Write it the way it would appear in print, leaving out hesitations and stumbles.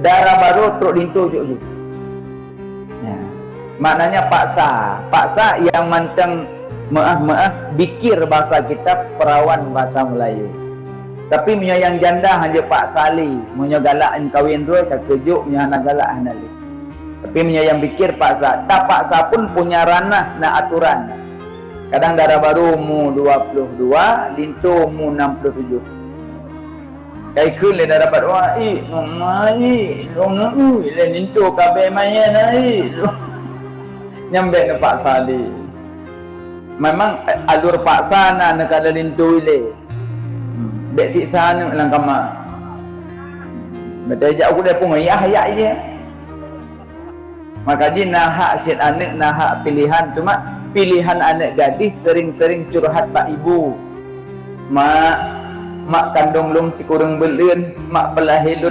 darah baru teruk lintu juk. Ya. Maknanya paksa yang manteng maaf bikir bahasa kita, perawan bahasa Melayu. Tapi punya yang janda hanya Pak Sali, punya galak kawin dua tak kejuk punya anak galak hanali. Tapi punya yang bikir paksa, tak paksa pun punya ranah na aturan. Kadang darah baru mu 22, lintu mu 67. Kai kun le dah dapat wah nomai long le lintu kabe maya nai. Nyambe na Pak Sali. Memang alur paksa na nekala lintu ile. Dek siksa ni lang kama. Betul je aku dah pun ayah je. Maka dia nak hak syed anak, nak hak pilihan. Cuma pilihan anak gadis sering-sering curhat pak ibu. Mak kandung lung si kurang belun, mak pelahilun